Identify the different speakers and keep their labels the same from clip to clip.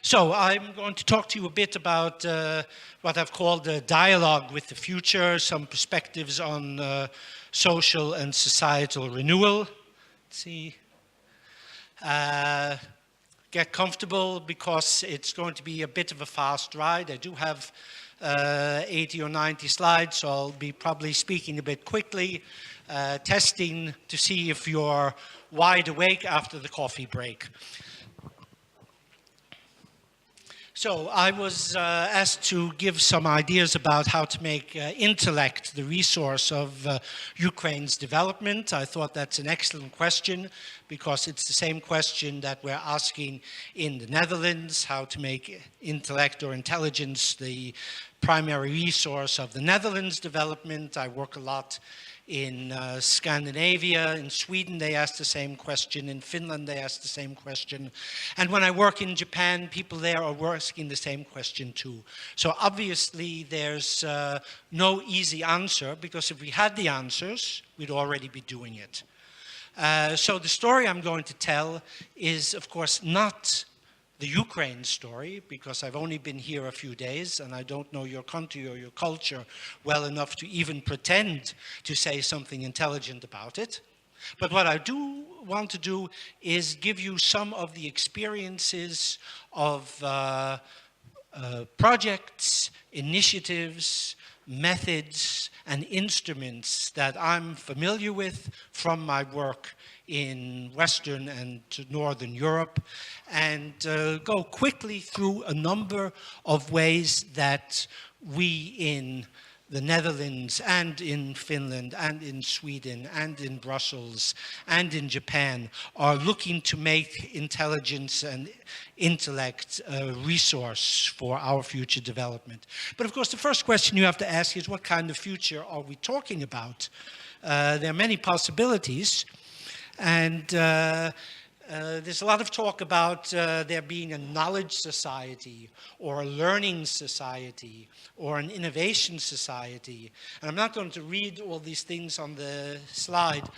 Speaker 1: So I'm going to talk to you a bit about what I've called a dialogue with the future, some perspectives on social and societal renewal. Let's see. Get comfortable because it's going to be a bit of a fast ride. I do have 80 or 90 slides, so I'll be probably speaking a bit quickly, testing to see if you're wide awake after the coffee break. So I was asked to give some ideas about how to make intellect the resource of Ukraine's development. I thought that's an excellent question because it's the same question that we're asking in the Netherlands, how to make intellect or intelligence the primary resource of the Netherlands development. I work a lot in Scandinavia. In Sweden, they ask the same question. In Finland, they ask the same question. And when I work in Japan, people there are asking the same question too. So obviously, there's no easy answer, because if we had the answers, we'd already be doing it. So the story I'm going to tell is, of course, not the Ukraine story, because I've only been here a few days and I don't know your country or your culture well enough to even pretend to say something intelligent about it. But what I do want to do is give you some of the experiences of projects, initiatives, methods, and instruments that I'm familiar with from my work in Western and Northern Europe, and go quickly through a number of ways that we in the Netherlands and in Finland and in Sweden and in Brussels and in Japan are looking to make intelligence and intellect a resource for our future development. But of course, the first question you have to ask is, what kind of future are we talking about? There are many possibilities. And there's a lot of talk about there being a knowledge society or a learning society or an innovation society. And I'm not going to read all these things on the slide,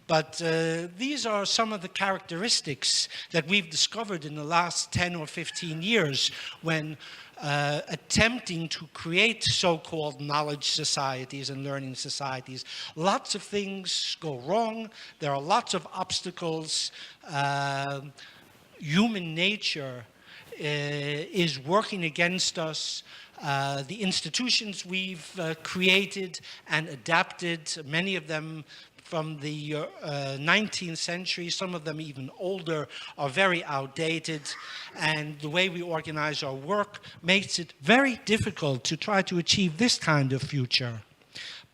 Speaker 1: but these are some of the characteristics that we've discovered in the last 10 or 15 years when attempting to create so-called knowledge societies and learning societies. Lots of things go wrong. There are lots of obstacles. Human nature is working against us. The institutions we've created and adapted, many of them from the 19th century, some of them even older, are very outdated, and the way we organize our work makes it very difficult to try to achieve this kind of future.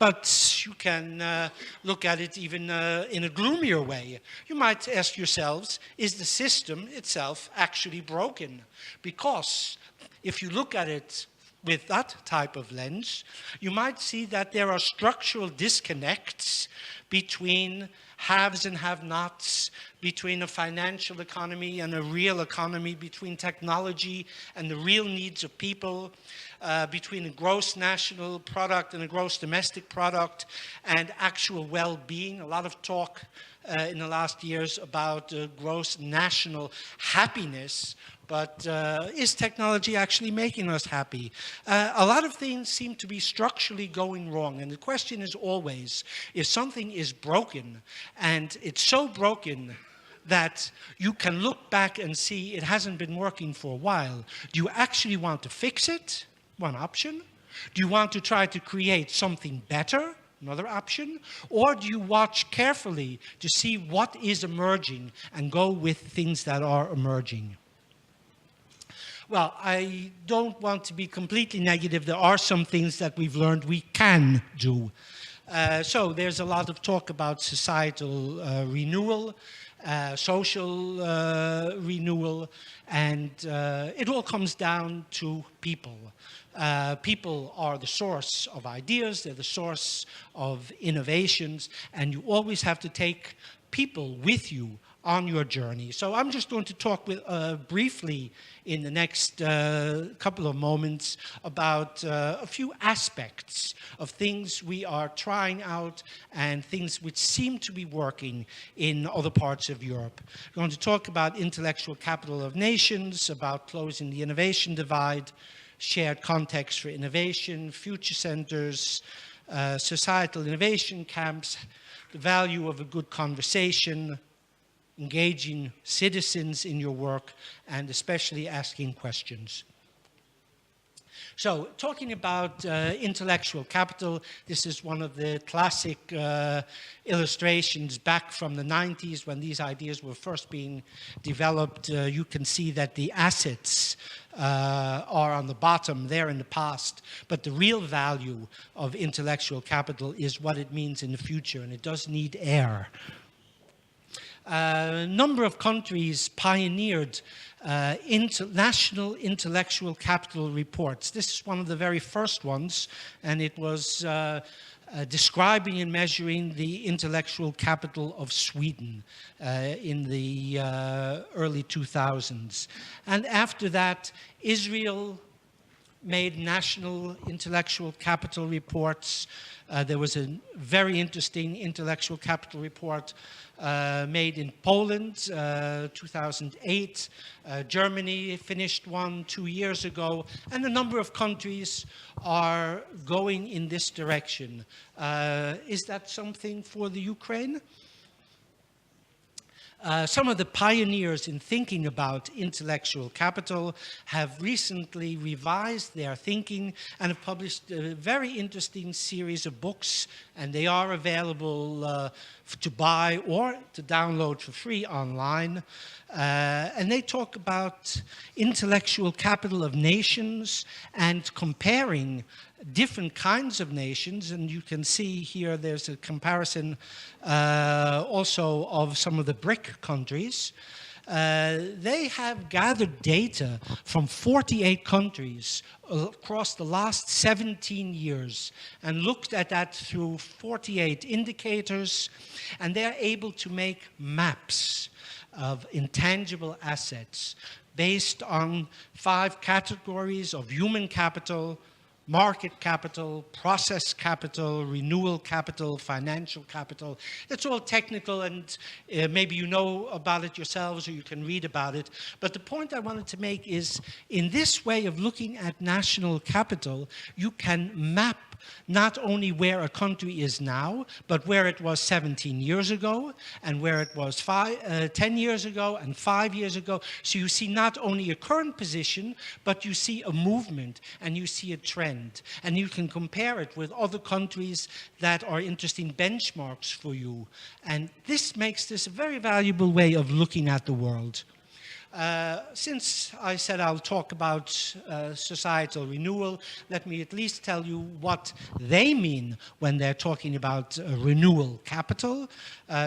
Speaker 1: But you can look at it even in a gloomier way. You might ask yourselves, is the system itself actually broken? Because if you look at it with that type of lens, you might see that there are structural disconnects between haves and have-nots, between a financial economy and a real economy, between technology and the real needs of people, between a gross national product and a gross domestic product, and actual well-being. A lot of talk in the last years about gross national happiness, but is technology actually making us happy? A lot of things seem to be structurally going wrong, and the question is always, if something is broken, and it's so broken that you can look back and see it hasn't been working for a while, do you actually want to fix it? One option. Do you want to try to create something better? Another option. Or do you watch carefully to see what is emerging and go with things that are emerging? Well, I don't want to be completely negative. There are some things that we've learned we can do. So there's a lot of talk about societal renewal, social renewal, and it all comes down to people. People are the source of ideas, they're the source of innovations, and you always have to take people with you on your journey. So I'm just going to talk briefly in the next couple of moments about a few aspects of things we are trying out and things which seem to be working in other parts of Europe. We're going to talk about intellectual capital of nations, about closing the innovation divide, shared context for innovation, future centers, societal innovation camps, the value of a good conversation, engaging citizens in your work, and especially asking questions. So, talking about intellectual capital, this is one of the classic illustrations back from the 90s when these ideas were first being developed. You can see that the assets are on the bottom there in the past, but the real value of intellectual capital is what it means in the future, and it does need air. A number of countries pioneered national intellectual capital reports. This is one of the very first ones, and it was describing and measuring the intellectual capital of Sweden in the early 2000s. And after that, Israel made national intellectual capital reports. There was a very interesting intellectual capital report made in Poland, 2008. Germany finished one 2 years ago, and a number of countries are going in this direction. Is that something for the Ukraine? Some of the pioneers in thinking about intellectual capital have recently revised their thinking and have published a very interesting series of books, and they are available to buy or to download for free online. And they talk about intellectual capital of nations and comparing different kinds of nations, and you can see here there's a comparison also of some of the BRIC countries. They have gathered data from 48 countries across the last 17 years and looked at that through 48 indicators, and they're able to make maps of intangible assets based on 5 categories of human capital, market capital, process capital, renewal capital, financial capital. That's all technical, and maybe you know about it yourselves or you can read about it. But the point I wanted to make is, in this way of looking at national capital, you can map not only where a country is now, but where it was 17 years ago, and where it was 10 years ago, and 5 years ago. So you see not only a current position, but you see a movement, and you see a trend. And you can compare it with other countries that are interesting benchmarks for you. And this makes this a very valuable way of looking at the world. Since I said I'll talk about societal renewal, let me at least tell you what they mean when they're talking about renewal capital.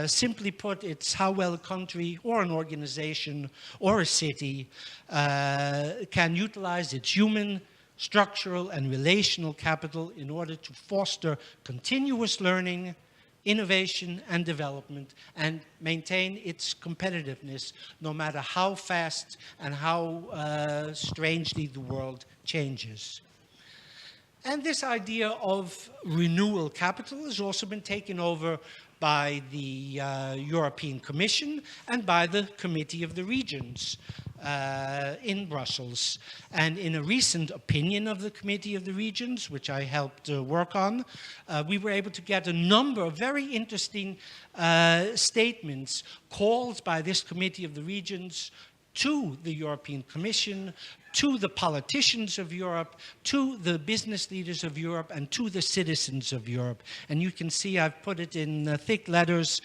Speaker 1: Simply put, it's how well a country or an organization or a city can utilize its human, structural, and relational capital in order to foster continuous learning, innovation and development, and maintain its competitiveness no matter how fast and how strangely the world changes. And this idea of renewal capital has also been taken over by the European Commission and by the Committee of the Regions in Brussels. And in a recent opinion of the Committee of the Regions, which I helped work on, we were able to get a number of very interesting statements, calls by this Committee of the Regions to the European Commission, to the politicians of Europe, to the business leaders of Europe, and to the citizens of Europe. And you can see I've put it in thick letters.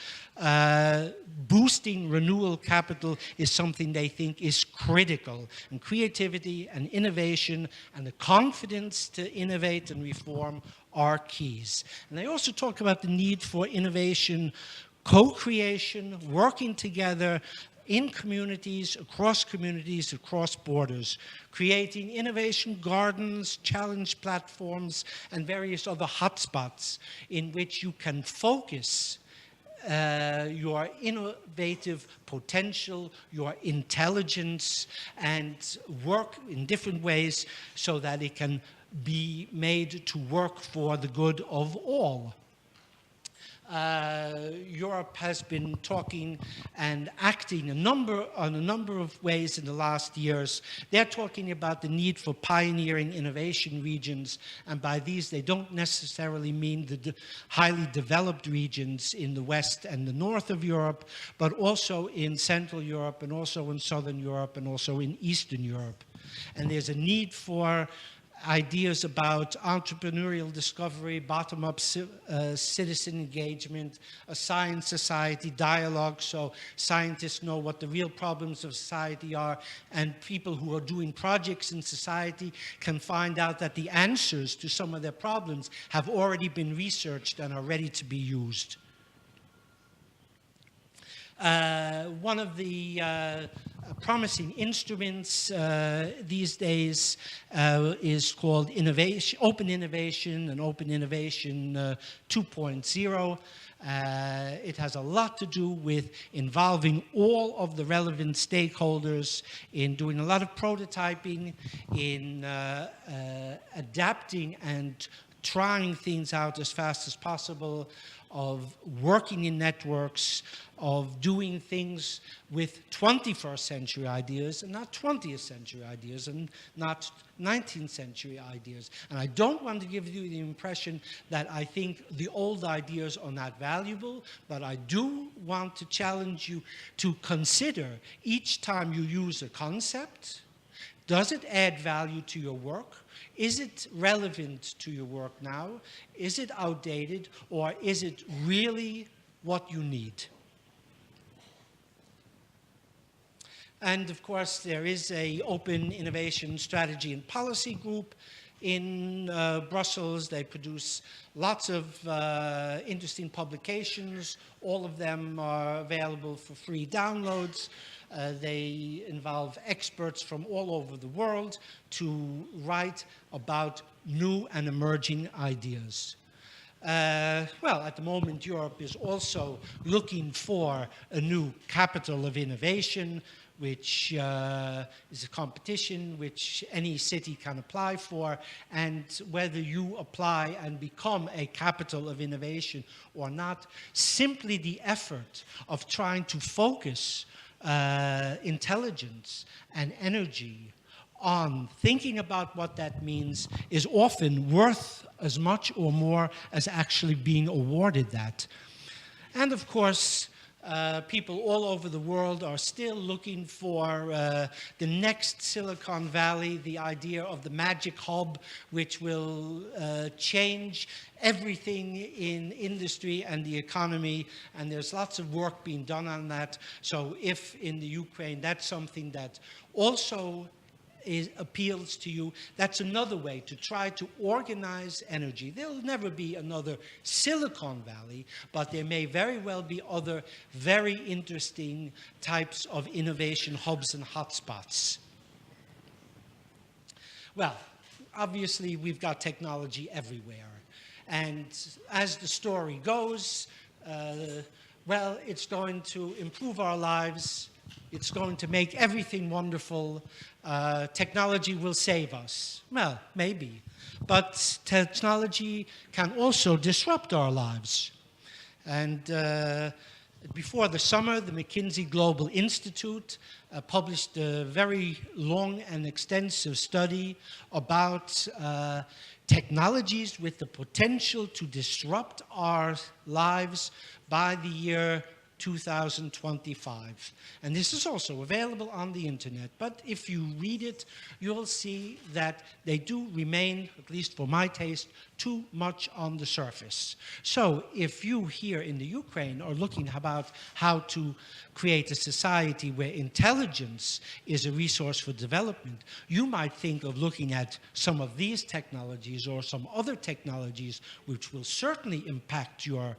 Speaker 1: Boosting renewal capital is something they think is critical. And creativity and innovation and the confidence to innovate and reform are keys. And they also talk about the need for innovation, co-creation, working together, in communities, across borders, creating innovation gardens, challenge platforms, and various other hotspots in which you can focus your innovative potential, your intelligence, and work in different ways so that it can be made to work for the good of all. Europe has been talking and acting on a number of ways in the last years. They're talking about the need for pioneering innovation regions, and by these they don't necessarily mean the highly developed regions in the west and the north of Europe, but also in Central Europe and also in Southern Europe and also in Eastern Europe. And there's a need for ideas about entrepreneurial discovery, bottom-up citizen engagement, a science society dialogue, so scientists know what the real problems of society are, and people who are doing projects in society can find out that the answers to some of their problems have already been researched and are ready to be used. One of the promising instruments these days is called Open Innovation and Open Innovation 2.0. It has a lot to do with involving all of the relevant stakeholders in doing a lot of prototyping, in adapting and trying things out as fast as possible, of working in networks, of doing things with 21st century ideas and not 20th century ideas and not 19th century ideas. And I don't want to give you the impression that I think the old ideas are not valuable, but I do want to challenge you to consider each time you use a concept, does it add value to your work? Is it relevant to your work now? Is it outdated? Or is it really what you need? And of course, there is an open innovation strategy and policy group in Brussels. They produce lots of interesting publications. All of them are available for free downloads. They involve experts from all over the world to write about new and emerging ideas. Well, at the moment, Europe is also looking for a new capital of innovation, which is a competition which any city can apply for, and whether you apply and become a capital of innovation or not, simply the effort of trying to focus intelligence and energy on thinking about what that means is often worth as much or more as actually being awarded that. And of course, people all over the world are still looking for the next Silicon Valley, the idea of the magic hub, which will change everything in industry and the economy, and there's lots of work being done on that. So if in the Ukraine that's something that also appeals to you, that's another way to try to organize energy. There'll never be another Silicon Valley, but there may very well be other very interesting types of innovation hubs and hotspots. Well, obviously we've got technology everywhere. And as the story goes, well, it's going to improve our lives. It's going to make everything wonderful. Technology will save us. Well, maybe. But technology can also disrupt our lives. And before the summer, the McKinsey Global Institute published a very long and extensive study about technologies with the potential to disrupt our lives by the year 2025. And this is also available on the internet. But if you read it, you'll see that they do remain, at least for my taste, too much on the surface. So if you here in the Ukraine are looking about how to create a society where intelligence is a resource for development, you might think of looking at some of these technologies or some other technologies which will certainly impact your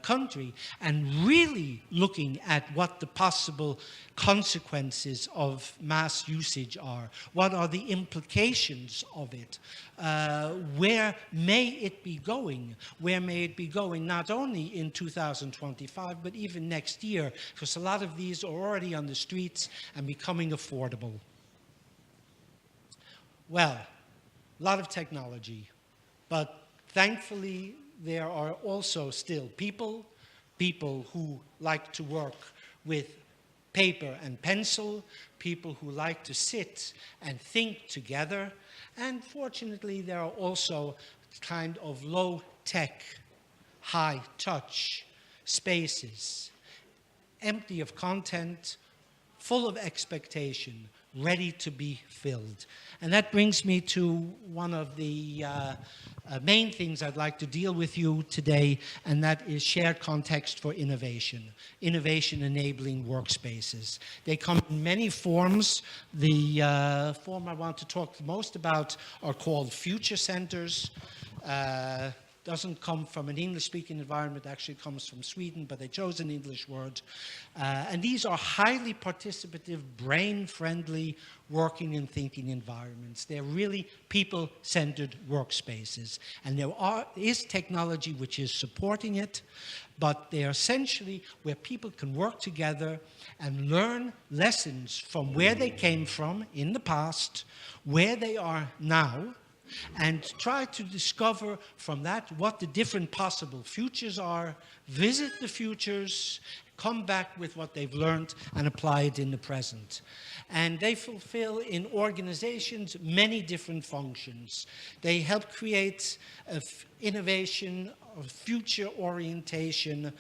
Speaker 1: country, and really looking at what the possible consequences of mass usage are. What are the implications of it? Where may it be going? Where may it be going not only in 2025, but even next year, because a lot of these are already on the streets and becoming affordable. Well, a lot of technology, but thankfully there are also still people who like to work with paper and pencil, people who like to sit and think together, and fortunately there are also kind of low-tech, high-touch spaces, empty of content, full of expectation, ready to be filled. And that brings me to one of the main things I'd like to deal with you today, and that is shared context for innovation, innovation enabling workspaces. They come in many forms. The form I want to talk most about are called future centers. Doesn't come from an English-speaking environment, actually comes from Sweden, but they chose an English word. And these are highly participative, brain-friendly working and thinking environments. They're really people-centered workspaces. And there is technology which is supporting it, but they are essentially where people can work together and learn lessons from where they came from in the past, where they are now, and try to discover from that what the different possible futures are, visit the futures, come back with what they've learned and apply it in the present. And they fulfill in organizations many different functions. They help create innovation, future orientation,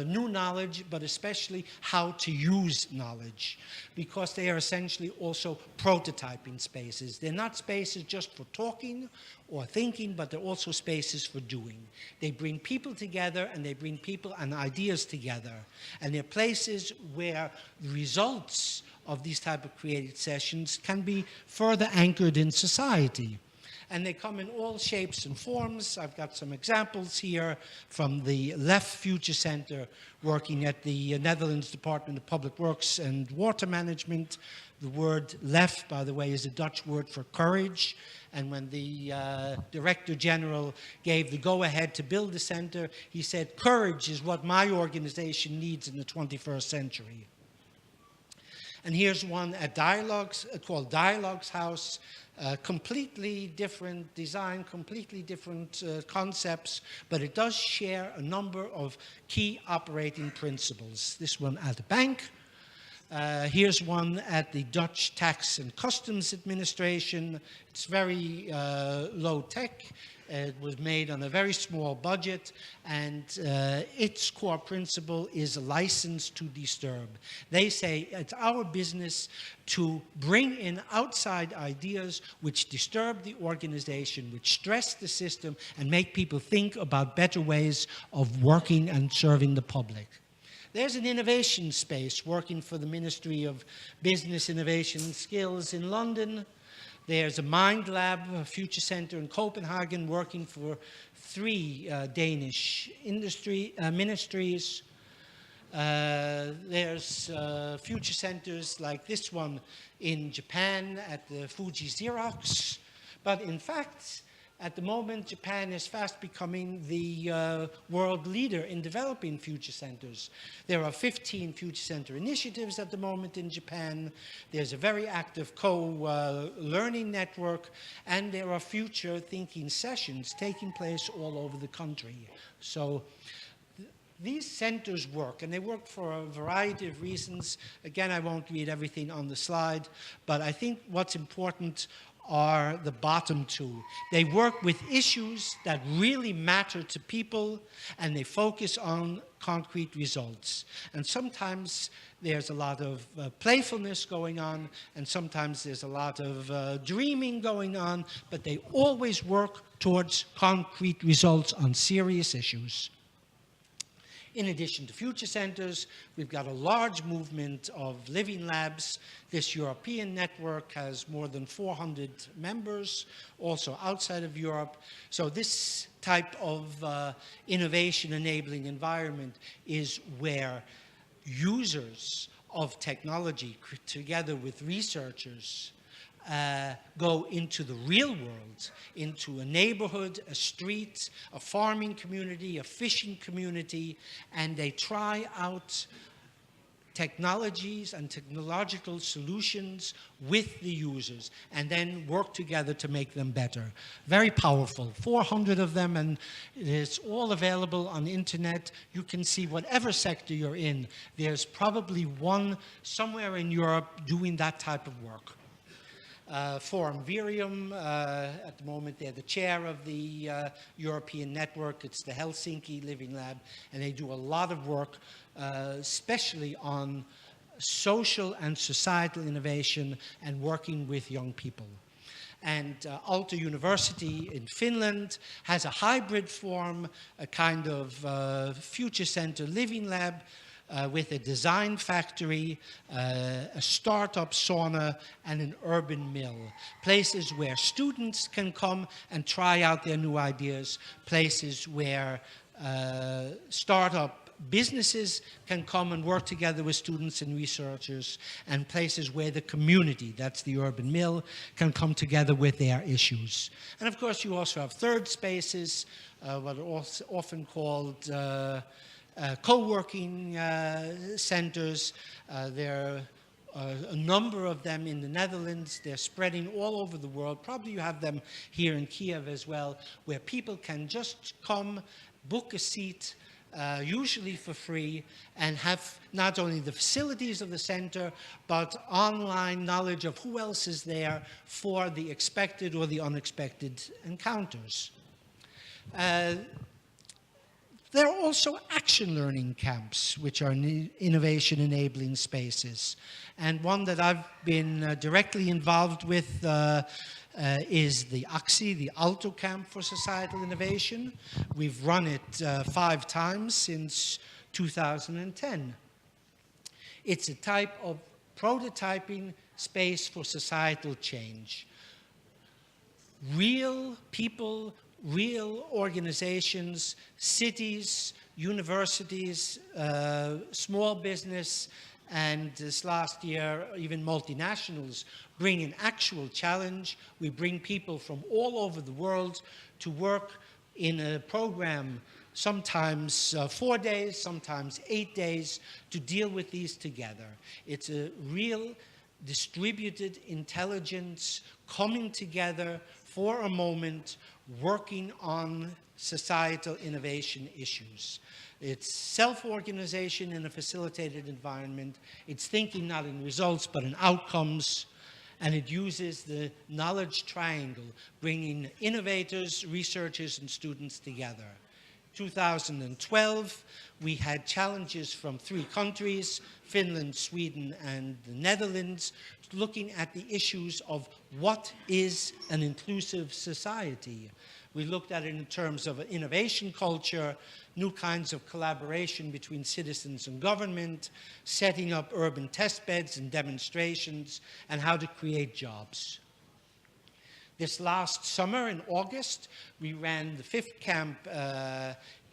Speaker 1: new knowledge, but especially how to use knowledge, because they are essentially also prototyping spaces. They're not spaces just for talking or thinking, but they're also spaces for doing. They bring people together, and they bring people and ideas together. And they're places where the results of these type of creative sessions can be further anchored in society. And they come in all shapes and forms. I've got some examples here from the LEF Future Center working at the Netherlands Department of Public Works and Water Management. The word LEF, by the way, is a Dutch word for courage. And when the Director General gave the go-ahead to build the center, he said, courage is what my organization needs in the 21st century. And here's one at Dialogues, called Dialogues House. Completely different design, completely different concepts, but it does share a number of key operating principles. This one at the bank. Here's one at the Dutch Tax and Customs Administration. It's very low tech. It was made on a very small budget, and its core principle is a license to disturb. They say it's our business to bring in outside ideas which disturb the organization, which stress the system, and make people think about better ways of working and serving the public. There's an innovation space working for the Ministry of Business, Innovation and Skills in London. There's a Mind Lab, a future center in Copenhagen, working for 3 Danish ministries. There's future centers like this one in Japan at the Fuji Xerox. But in fact, at the moment, Japan is fast becoming the world leader in developing future centers. There are 15 future center initiatives at the moment in Japan. There's a very active co-learning network, and there are future thinking sessions taking place all over the country. So these centers work, and they work for a variety of reasons. Again, I won't read everything on the slide, but I think what's important are the bottom 2. They work with issues that really matter to people, and they focus on concrete results. And sometimes there's a lot of playfulness going on, and sometimes there's a lot of dreaming going on, but they always work towards concrete results on serious issues. In addition to future centers, we've got a large movement of living labs. This European network has more than 400 members, also outside of Europe. So this type of innovation-enabling environment is where users of technology, together with researchers, go into the real world, into a neighborhood, a street, a farming community, a fishing community, and they try out technologies and technological solutions with the users, and then work together to make them better. Very powerful, 400 of them, and it's all available on the internet. You can see whatever sector you're in, there's probably one somewhere in Europe doing that type of work. Forum Virium, at the moment they're the chair of the European network. It's the Helsinki Living Lab, and they do a lot of work, especially on social and societal innovation and working with young people. And Aalto University in Finland has a hybrid form, a kind of future center living lab, with a design factory, a startup sauna, and an urban mill. Places where students can come and try out their new ideas. Places where startup businesses can come and work together with students and researchers. And places where the community, that's the urban mill, can come together with their issues. And of course, you also have third spaces, what are also often called co-working centers. There are a number of them in the Netherlands. They're spreading all over the world. Probably you have them here in Kiev as well, where people can just come, book a seat, usually for free, and have not only the facilities of the center, but online knowledge of who else is there for the expected or the unexpected encounters. There are also action learning camps, which are innovation enabling spaces. And one that I've been directly involved with is the AXI, the Aalto Camp for Societal Innovation. We've run it 5 times since 2010. It's a type of prototyping space for societal change. Real people, real organizations, cities, universities, small business, and this last year, even multinationals bring an actual challenge. We bring people from all over the world to work in a program, sometimes 4 days, sometimes 8 days, to deal with these together. It's a real distributed intelligence coming together for a moment, working on societal innovation issues. It's self-organization in a facilitated environment. It's thinking not in results, but in outcomes. And it uses the knowledge triangle, bringing innovators, researchers, and students together. 2012, we had challenges from 3 countries, Finland, Sweden, and the Netherlands, looking at the issues of what is an inclusive society. We looked at it in terms of innovation culture, new kinds of collaboration between citizens and government, setting up urban test beds and demonstrations, and how to create jobs. This last summer, in August, we ran the 5th camp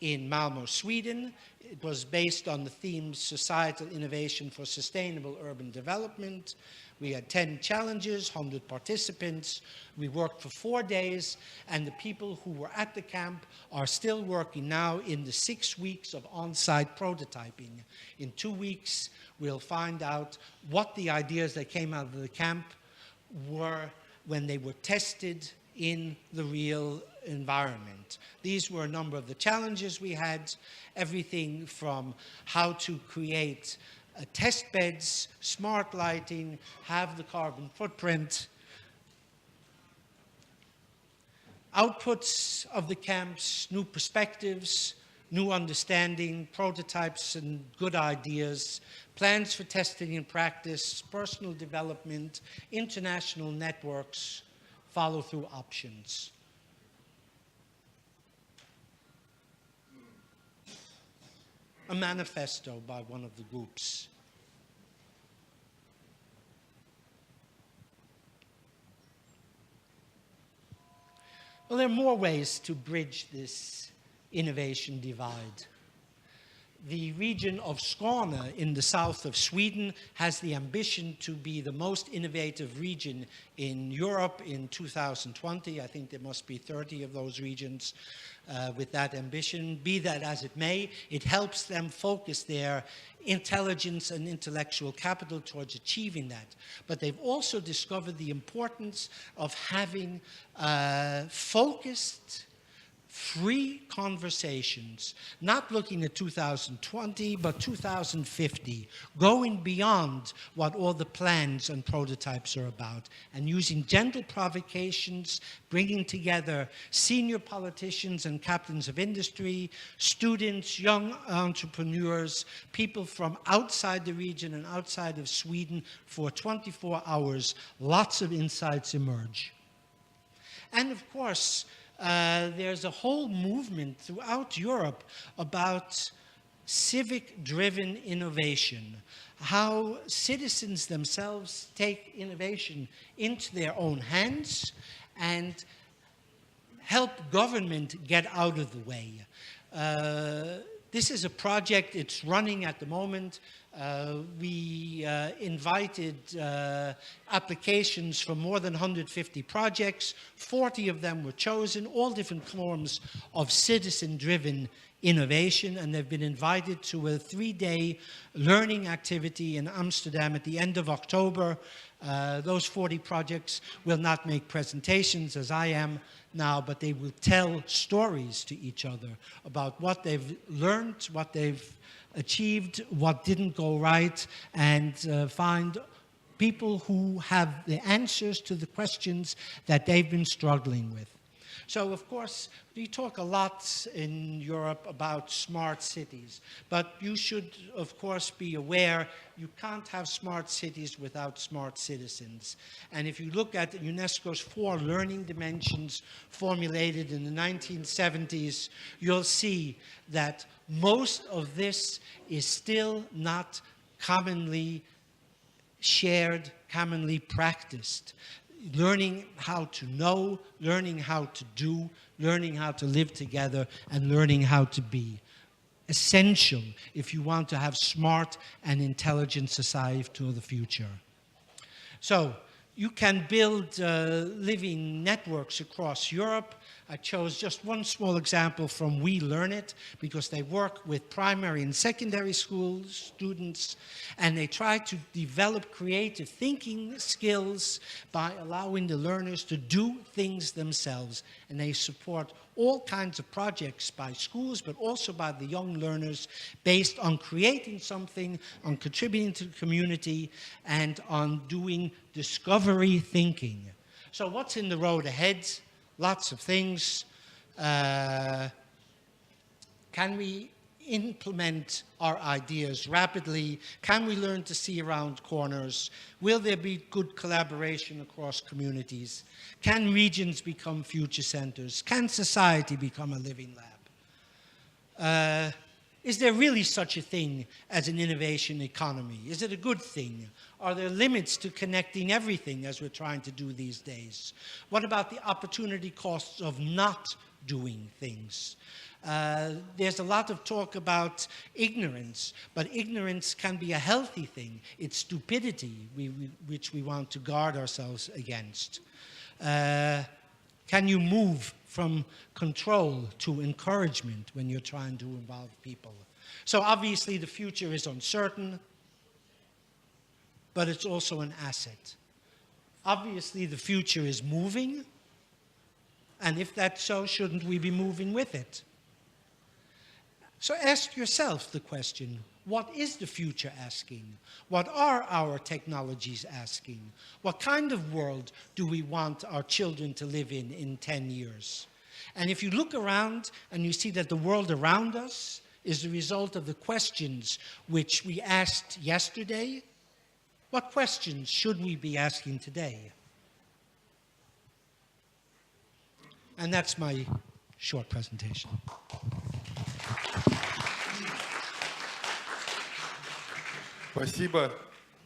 Speaker 1: in Malmö, Sweden. It was based on the theme Societal Innovation for Sustainable Urban Development. We had 10 challenges, 100 participants. We worked for 4 days, and the people who were at the camp are still working now in the 6 weeks of on-site prototyping. In 2 weeks, we'll find out what the ideas that came out of the camp were when they were tested in the real environment. These were a number of the challenges we had, everything from how to create test beds, smart lighting, have the carbon footprint. Outputs of the camps, new perspectives, new understanding, prototypes and good ideas, plans for testing and practice, personal development, international networks, follow-through options. a manifesto by one of the groups. Well, there are more ways to bridge this innovation divide. The region of Skåne in the south of Sweden has the ambition to be the most innovative region in Europe in 2020. I think there must be 30 of those regions with that ambition. Be that as it may, it helps them focus their intelligence and intellectual capital towards achieving that. But they've also discovered the importance of having focused, free conversations, not looking at 2020, but 2050, going beyond what all the plans and prototypes are about, and using gentle provocations, bringing together senior politicians and captains of industry, students, young entrepreneurs, people from outside the region and outside of Sweden. For 24 hours, lots of insights emerge. And of course, there's a whole movement throughout Europe about civic-driven innovation, how citizens themselves take innovation into their own hands and help government get out of the way. This is a project, it's running at the moment. We invited applications from more than 150 projects. 40 of them were chosen, all different forms of citizen-driven innovation, and they've been invited to a 3-day learning activity in Amsterdam at the end of October. Those 40 projects will not make presentations as I am now, but they will tell stories to each other about what they've learned, what they've achieved, what didn't go right, and find people who have the answers to the questions that they've been struggling with. So, of course, we talk a lot in Europe about smart cities, but you should, of course, be aware you can't have smart cities without smart citizens. And if you look at UNESCO's 4 learning dimensions formulated in the 1970s, you'll see that most of this is still not commonly shared, commonly practiced. Learning how to know, learning how to do, learning how to live together, and learning how to be. Essential if you want to have smart and intelligent society to the future. So, you can build living networks across Europe. I chose just one small example from We Learn It, because they work with primary and secondary school students, and they try to develop creative thinking skills by allowing the learners to do things themselves. And they support all kinds of projects by schools, but also by the young learners, based on creating something, on contributing to the community, and on doing discovery thinking. So what's in the road ahead? Lots of things. Can we implement our ideas rapidly? Can we learn to see around corners? Will there be good collaboration across communities? Can regions become future centers? Can society become a living lab? Is there really such a thing as an innovation economy? Is it a good thing? Are there limits to connecting everything as we're trying to do these days? What about the opportunity costs of not doing things? There's a lot of talk about ignorance, but ignorance can be a healthy thing. It's stupidity which we want to guard ourselves against. Can you move from control to encouragement when you're trying to involve people? So obviously the future is uncertain, but it's also an asset. Obviously the future is moving, and if that's so, shouldn't we be moving with it? So ask yourself the question, what is the future asking? What are our technologies asking? What kind of world do we want our children to live in 10 years? And if you look around and you see that the world around us is the result of the questions which we asked yesterday, what questions should we be asking today? And that's my short presentation.
Speaker 2: Спасибо.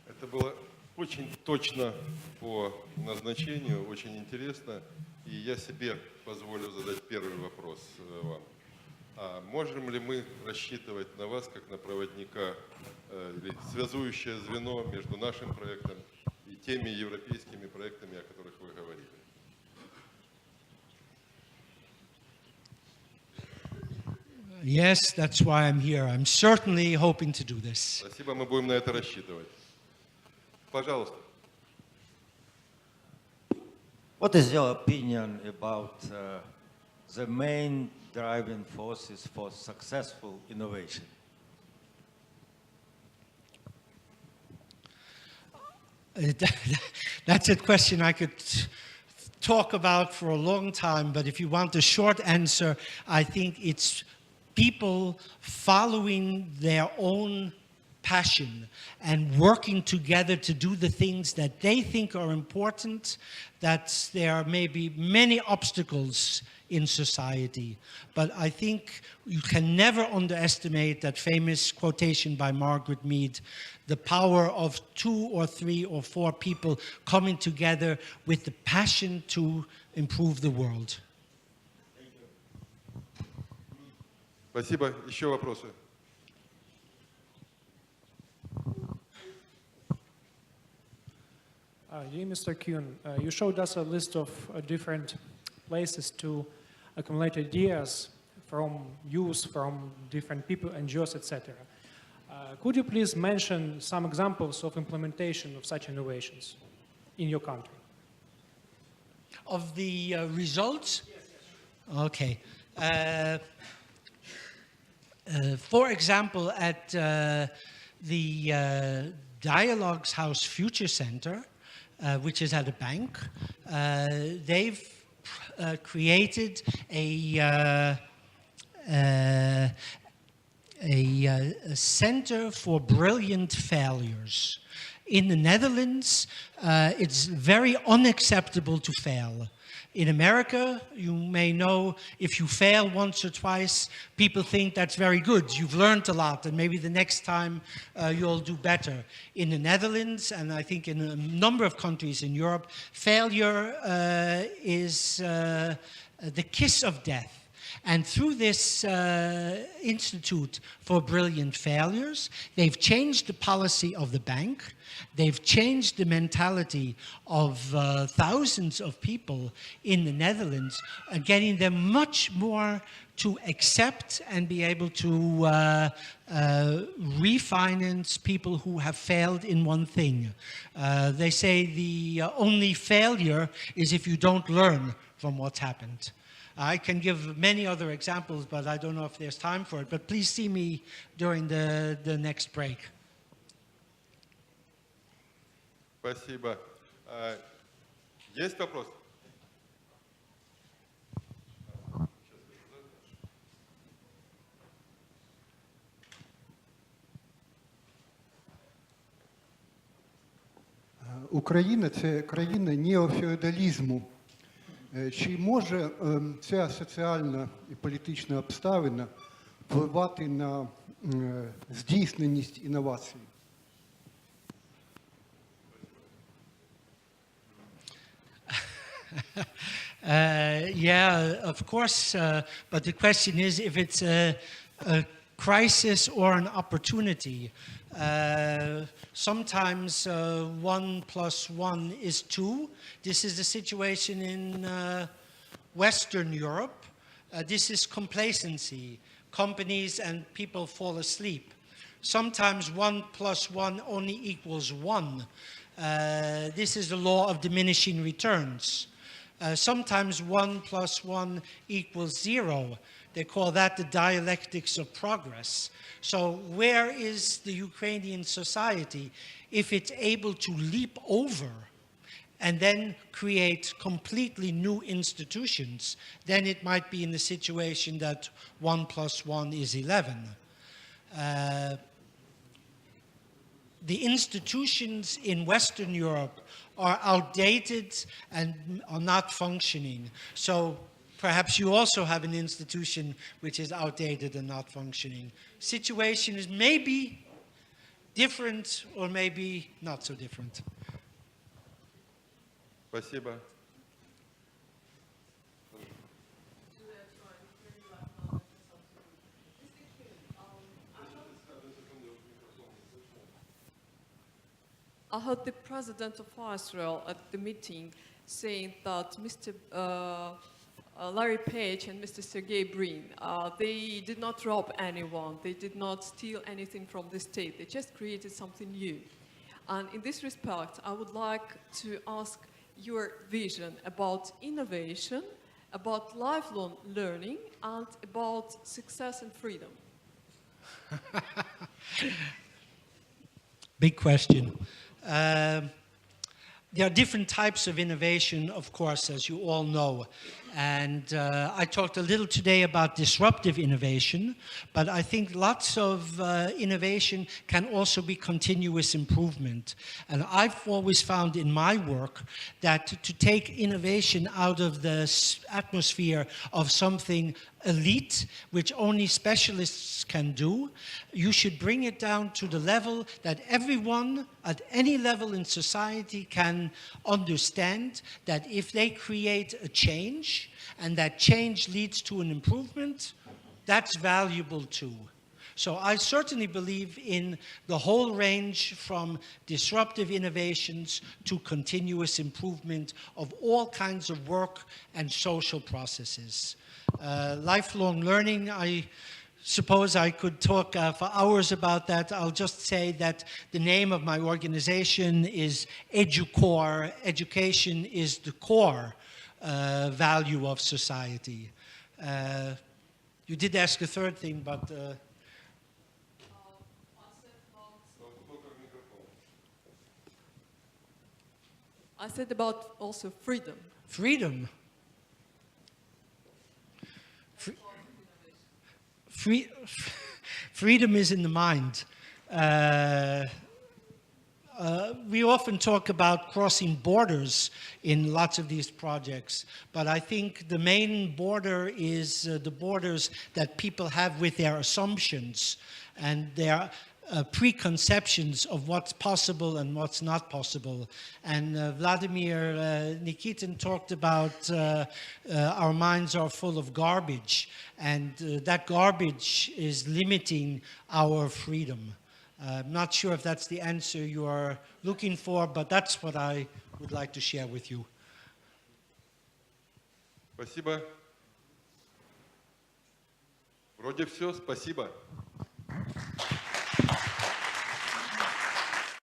Speaker 2: Это было очень точно по назначению, очень интересно. И я себе позволю задать первый вопрос вам. А можем ли мы рассчитывать на вас как на проводника или связующее звено между нашим проектом и теми европейскими проектами, о которых вы говорили?
Speaker 1: Yes, that's why I'm here. I'm certainly hoping to do this.
Speaker 2: Спасибо, мы будем на это рассчитывать. Пожалуйста.
Speaker 3: What is your opinion about the main driving forces for successful innovation?
Speaker 1: That's a question I could talk about for a long time, but if you want a short answer, I think it's people following their own passion and working together to do the things that they think are important, that there may be many obstacles in society. But I think you can never underestimate that famous quotation by Margaret Mead, the power of 2 or 3 or 4 people coming together with the passion to improve the world.
Speaker 2: Спасибо. Еще вопросы?
Speaker 4: Dear Mr. K'une, you showed us a list of different places to accumulate ideas from youth, from different people, NGOs, etc. Could you please mention some examples of implementation of such innovations in your country?
Speaker 1: Of the results? Yes. Okay. For example, at the Dialogues House Future Center, which is at a bank, they've created a center for brilliant failures. In the Netherlands, it's very unacceptable to fail. In America, you may know if you fail once or twice, people think that's very good. You've learned a lot, and maybe the next time you'll do better. In the Netherlands, and I think in a number of countries in Europe, failure is the kiss of death. And through this Institute for Brilliant Failures, they've changed the policy of the bank. They've changed the mentality of thousands of people in the Netherlands, getting them much more to accept and be able to refinance people who have failed in one thing. They say the only failure is if you don't learn from what's happened. I can give many other examples, but I don't know if there's time for it. But please see me during the next break.
Speaker 2: Спасибо. Есть вопрос?
Speaker 5: Україна – це країна неофеодалізму. Чи може ця соціальна і політична обставина впливати на здійсненість інновацій?
Speaker 1: Yeah, of course, but the question is if it's a crisis or an opportunity. Sometimes 1 + 1 is 2. This is the situation in Western Europe. This is complacency. Companies and people fall asleep. Sometimes 1 + 1 only equals 1. This is the law of diminishing returns. Sometimes 1 + 1 equals 0. They call that the dialectics of progress. So where is the Ukrainian society if it's able to leap over and then create completely new institutions? Then it might be in the situation that 1 + 1 is 11. The institutions in Western Europe are outdated and are not functioning. So perhaps you also have an institution which is outdated and not functioning. Situation is maybe different or maybe not so different.
Speaker 2: Спасибо.
Speaker 6: I heard the president of Israel at the meeting saying that Mr. Larry Page and Mr. Sergey Brin, they did not rob anyone, they did not steal anything from the state, they just created something new. And in this respect, I would like to ask your vision about innovation, about lifelong learning, and about success and freedom.
Speaker 1: Big question. There are different types of innovation, of course, as you all know. And I talked a little today about disruptive innovation, but I think lots of innovation can also be continuous improvement. And I've always found in my work that to take innovation out of the atmosphere of something elite, which only specialists can do, you should bring it down to the level that everyone at any level in society can understand that if they create a change and that change leads to an improvement, that's valuable too. So I certainly believe in the whole range from disruptive innovations to continuous improvement of all kinds of work and social processes. Lifelong learning, I suppose I could talk for hours about that. I'll just say that the name of my organization is Educore. Education is the core value of society. You did ask a third thing, but...
Speaker 6: I said about also freedom.
Speaker 1: Freedom. Freedom is in the mind. We often talk about crossing borders in lots of these projects, but I think the main border is the borders that people have with their assumptions and their preconceptions of what's possible and what's not possible. And Vladimir Nikitin talked about our minds are full of garbage, and that garbage is limiting our freedom. I'm not sure if that's the answer you are looking for, but that's what I would like to share with you.
Speaker 2: Спасибо. Вроде все, спасибо.